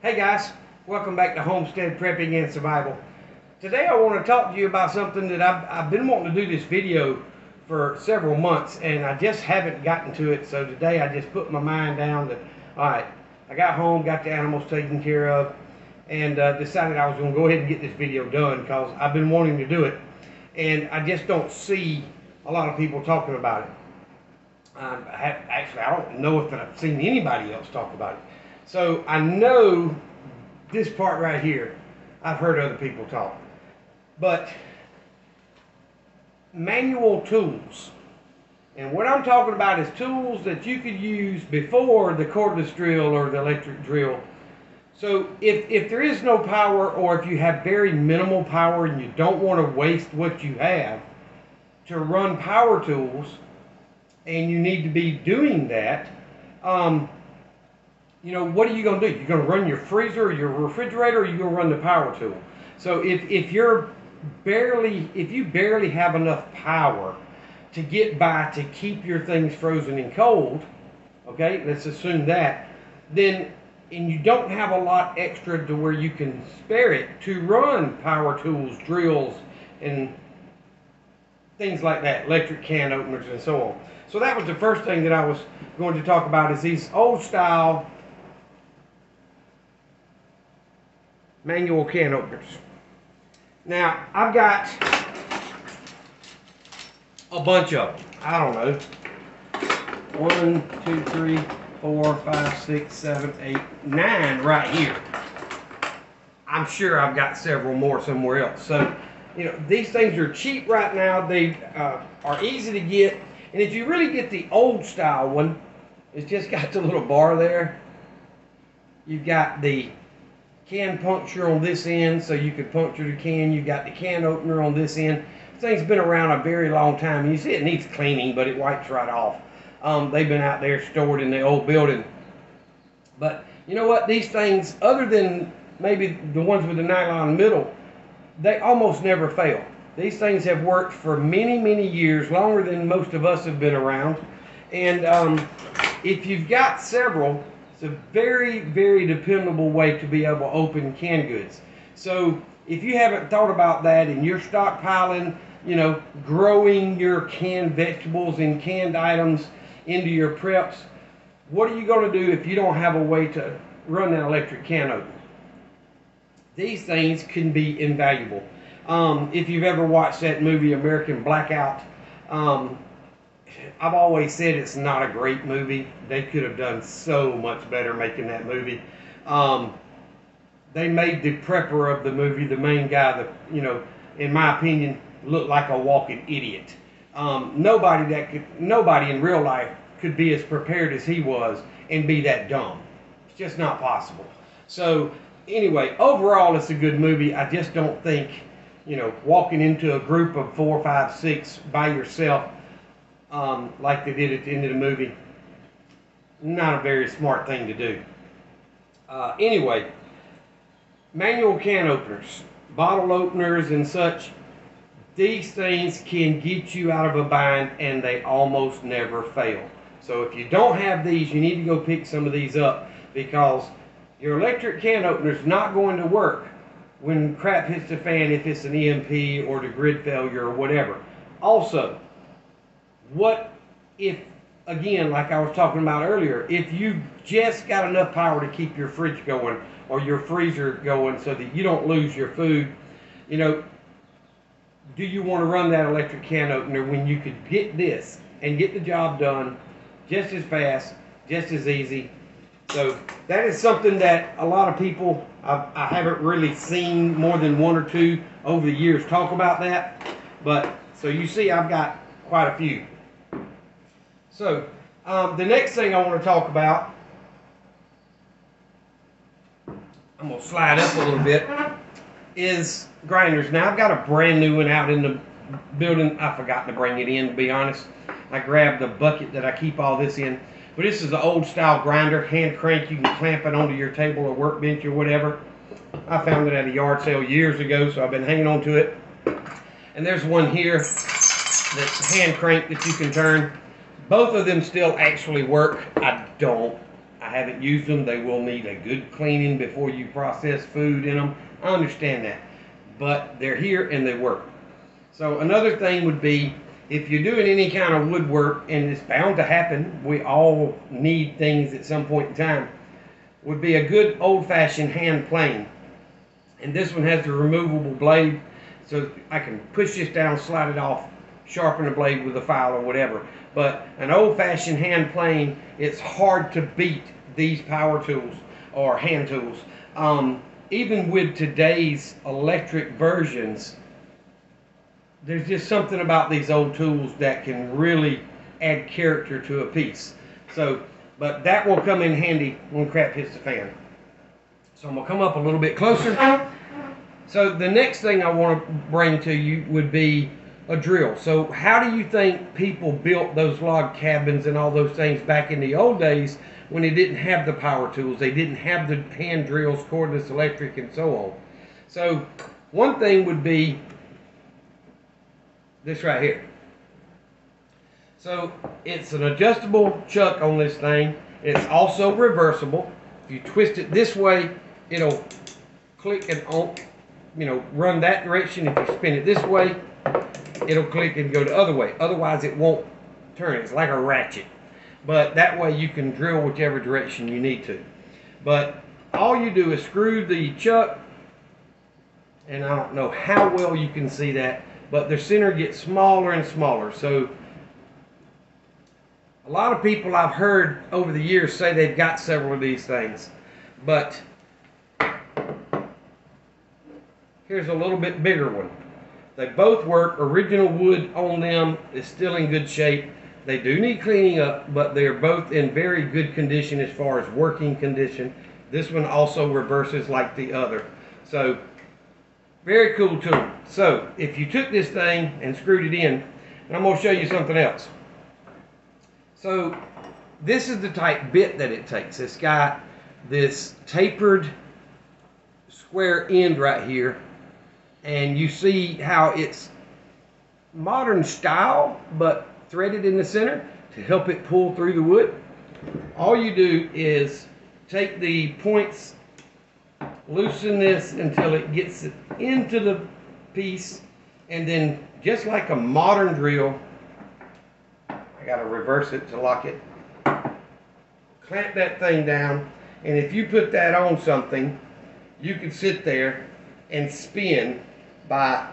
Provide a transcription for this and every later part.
Hey guys, welcome back to Homestead Prepping and Survival. Today I want to talk to you about something that I've been wanting to do this video for several months and I just haven't gotten to it. So today I just put my mind down that, alright, I got home, got the animals taken care of, and decided I was going to go ahead and get this video done because I've been wanting to do it. And I just don't see a lot of people talking about it. Actually, I don't know if I've seen anybody else talk about it. So I know this part right here, I've heard other people talk. But manual tools, and what I'm talking about is tools that you could use before the cordless drill or the electric drill. So if there is no power, or if you have very minimal power and you don't want to waste what you have to run power tools, and you need to be doing that, you know, what are you going to do? You're going to run your freezer or your refrigerator, or you're going to run the power tool. So if you barely have enough power to get by to keep your things frozen and cold, okay, let's assume that, then, and you don't have a lot extra to where you can spare it to run power tools, drills, and things like that, electric can openers and so on. So that was the first thing that I was going to talk about, is these old style manual can openers. Now, I've got a bunch of them. I don't know. 1, 2, 3, 4, 5, 6, 7, 8, 9 right here. I'm sure I've got several more somewhere else. So, you know, these things are cheap right now. They are easy to get. And if you really get the old style one, it's just got the little bar there. You've got the can puncture on this end, so you can puncture the can. You've got the can opener on this end. This thing's been around a very long time. You see it needs cleaning, but it wipes right off. They've been out there stored in the old building. But you know what? These things, other than maybe the ones with the nylon middle, they almost never fail. These things have worked for many, many years, longer than most of us have been around. And if you've got several, it's a very, very dependable way to be able to open canned goods. So if you haven't thought about that and you're stockpiling, you know, growing your canned vegetables and canned items into your preps, what are you going to do if you don't have a way to run an electric can opener? These things can be invaluable. If you've ever watched that movie American Blackout, I've always said it's not a great movie. They could have done so much better making that movie. They made the prepper of the movie, the main guy, you know, in my opinion, look like a walking idiot. Nobody in real life could be as prepared as he was and be that dumb. It's just not possible. So anyway, overall, it's a good movie. I just don't think, you know, walking into a group of 4, 5, 6 by yourself, like they did at the end of the movie, not a very smart thing to do. Anyway, manual can openers, bottle openers and such, these things can get you out of a bind and they almost never fail. So if you don't have these, you need to go pick some of these up, because your electric can opener is not going to work when crap hits the fan, if it's an EMP or the grid failure or whatever. Also, what if, again, like I was talking about earlier, if you just got enough power to keep your fridge going or your freezer going so that you don't lose your food, you know, do you want to run that electric can opener when you could get this and get the job done just as fast, just as easy? So that is something that a lot of people, I haven't really seen more than 1 or 2 over the years talk about that. But so you see, I've got quite a few. So the next thing I want to talk about, I'm going to slide up a little bit, is grinders. Now I've got a brand new one out in the building. I forgot to bring it in, to be honest. I grabbed the bucket that I keep all this in. But this is an old style grinder, hand crank. You can clamp it onto your table or workbench or whatever. I found it at a yard sale years ago, so I've been hanging on to it. And there's one here that's hand crank that you can turn. Both of them still actually work. I don't I haven't used them. They will need a good cleaning before you process food in them. I understand that. But they're here and they work. So another thing would be, if you're doing any kind of woodwork, and it's bound to happen, we all need things at some point in time, would be a good old-fashioned hand plane. And this one has the removable blade, so I can push this down, slide it off, sharpen the blade with a file or whatever. But an old-fashioned hand plane, it's hard to beat these power tools or hand tools. Even with today's electric versions, there's just something about these old tools that can really add character to a piece. So, but that will come in handy when crap hits the fan. So I'm going to come up a little bit closer. So the next thing I want to bring to you would be a drill. So how do you think people built those log cabins and all those things back in the old days when they didn't have the power tools? They didn't have the hand drills, cordless electric, and so on. So one thing would be this right here. So it's an adjustable chuck on this thing. It's also reversible. If you twist it this way, it'll click and on, run that direction. If you spin it this way, it'll click and go the other way. Otherwise, it won't turn. It's like a ratchet. But that way you can drill whichever direction you need to. But all you do is screw the chuck, and I don't know how well you can see that, but the center gets smaller and smaller. So a lot of people I've heard over the years say they've got several of these things. But here's a little bit bigger one. They both work. Original wood on them is still in good shape. They do need cleaning up, but they're both in very good condition as far as working condition. This one also reverses like the other. So very cool tool. So if you took this thing and screwed it in, and I'm going to show you something else. So this is the type bit that it takes. It's got this tapered square end right here, and you see how it's modern style but threaded in the center to help it pull through the wood. All you do is take the points, loosen this until it gets it into the piece, and then just like a modern drill, I got to reverse it to lock it, clamp that thing down, and if you put that on something, you can sit there and spin by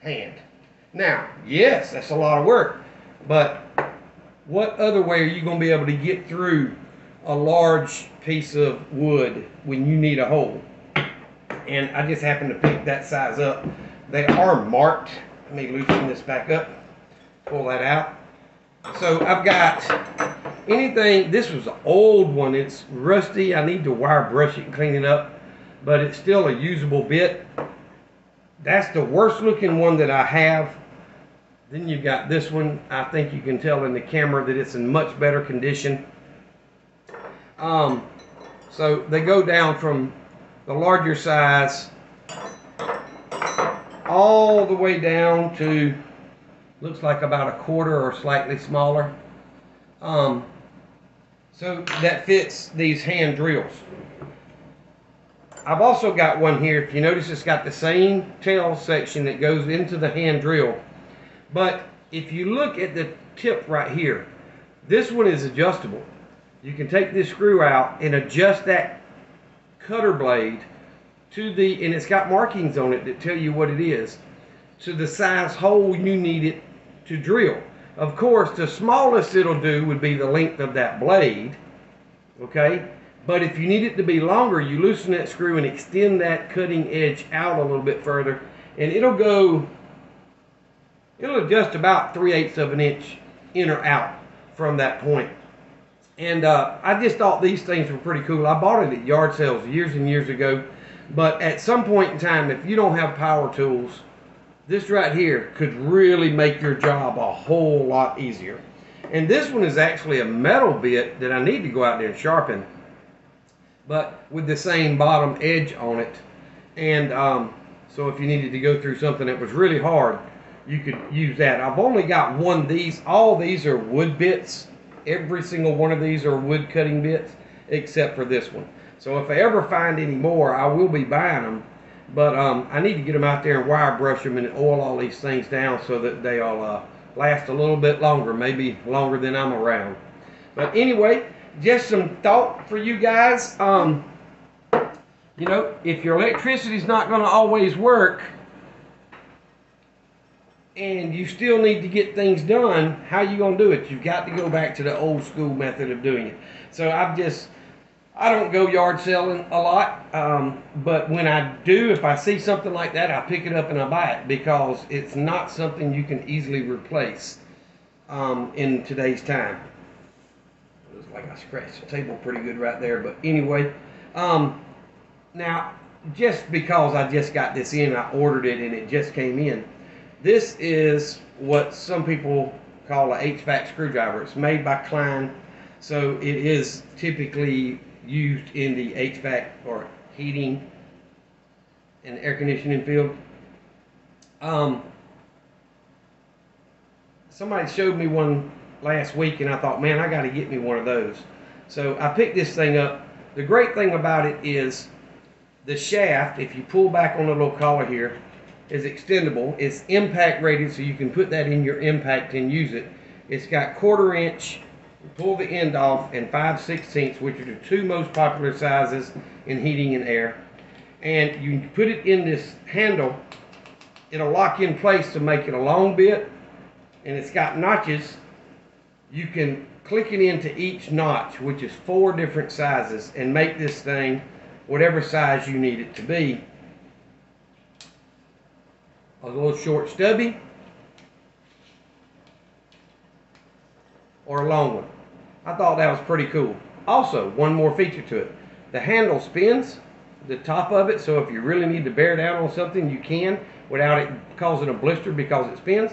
hand. Now, yes, that's a lot of work, but what other way are you going to be able to get through a large piece of wood when you need a hole? And I just happened to pick that size up. They are marked. Let me loosen this back up, pull that out. So I've got anything, this was an old one, it's rusty, I need to wire brush it and clean it up, but it's still a usable bit. That's the worst looking one that I have. Then you've got this one. I think you can tell in the camera that it's in much better condition. So they go down from the larger size all the way down to looks like about a quarter or slightly smaller. So that fits these hand drills. I've also got one here. If you notice, it's got the same tail section that goes into the hand drill. But if you look at the tip right here, this one is adjustable. You can take this screw out and adjust that cutter blade to the, and it's got markings on it that tell you what it is, to the size hole you need it to drill. Of course, the smallest it'll do would be the length of that blade, okay? But if you need it to be longer, you loosen that screw and extend that cutting edge out a little bit further, and it'll adjust about 3/8 of an inch in or out from that point. And I just thought these things were pretty cool. I bought it at yard sales years and years ago, but at some point in time, if you don't have power tools, this right here could really make your job a whole lot easier. And this one is actually a metal bit that I need to go out there and sharpen, but with the same bottom edge on it. And so if you needed to go through something that was really hard, you could use that. I've only got one of these. All these are wood bits Every single one of these are wood cutting bits except for this one. So if I ever find any more, I will be buying them. But I need to get them out there and wire brush them and oil all these things down so that they'll last a little bit longer, maybe longer than I'm around. But anyway, just some thought for you guys. You know, if your electricity's not going to always work and you still need to get things done, how you going to do it? You've got to go back to the old school method of doing it. So I don't go yard selling a lot, but when I do, if I see something like that, I pick it up and I buy it because it's not something you can easily replace in today's time. It was like I scratched the table pretty good right there, but anyway, now just because I just got this in, I ordered it and it just came in. This is what some people call a HVAC screwdriver. It's made by Klein, so it is typically used in the HVAC or heating and air conditioning field. Somebody showed me one last week and I thought, man, I got to get me one of those. So I picked this thing up. The great thing about it is the shaft, if you pull back on the little collar here, is extendable. It's impact rated, so you can put that in your impact and use it. It's got 1/4 inch, pull the end off, and 5/16, which are the two most popular sizes in heating and air. And you put it in this handle, it'll lock in place to make it a long bit, and it's got notches. You can click it into each notch, which is 4 different sizes, and make this thing whatever size you need it to be. A little short stubby or a long one. I thought that was pretty cool. Also, one more feature to it. The handle spins the top of it, so if you really need to bear down on something, you can without it causing a blister because it spins.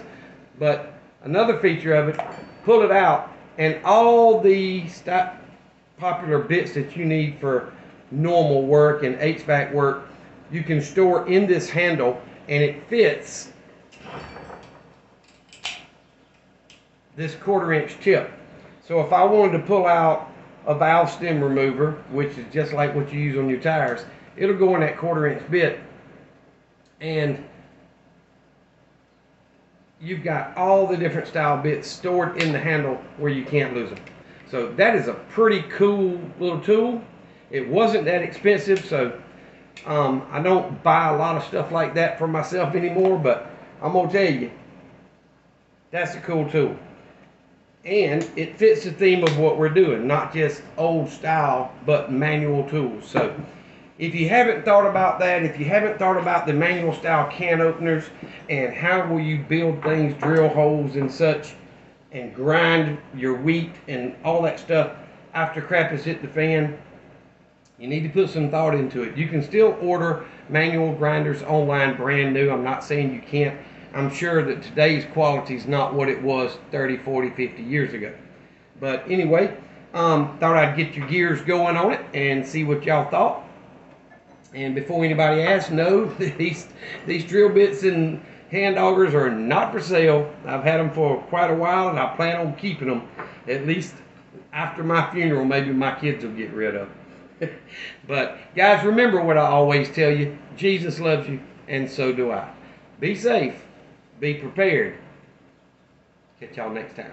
But another feature of it, pull it out, and all the popular bits that you need for normal work and HVAC work, you can store in this handle, and it fits this 1/4 inch tip. So if I wanted to pull out a valve stem remover, which is just like what you use on your tires, it'll go in that 1/4 inch bit, and you've got all the different style bits stored in the handle where you can't lose them. So that is a pretty cool little tool. It wasn't that expensive, so I don't buy a lot of stuff like that for myself anymore, but I'm gonna tell you, that's a cool tool. And it fits the theme of what we're doing, not just old style, but manual tools. So if you haven't thought about that, if you haven't thought about the manual style can openers and how will you build things, drill holes and such, and grind your wheat and all that stuff after crap has hit the fan, you need to put some thought into it. You can still order manual grinders online brand new. I'm not saying you can't. I'm sure that today's quality is not what it was 30, 40, 50 years ago. But anyway, thought I'd get your gears going on it and see what y'all thought. And before anybody asks, no, these drill bits and hand augers are not for sale. I've had them for quite a while, and I plan on keeping them. At least after my funeral, maybe my kids will get rid of them. But guys, remember what I always tell you: Jesus loves you, and so do I. Be safe, be prepared. Catch y'all next time.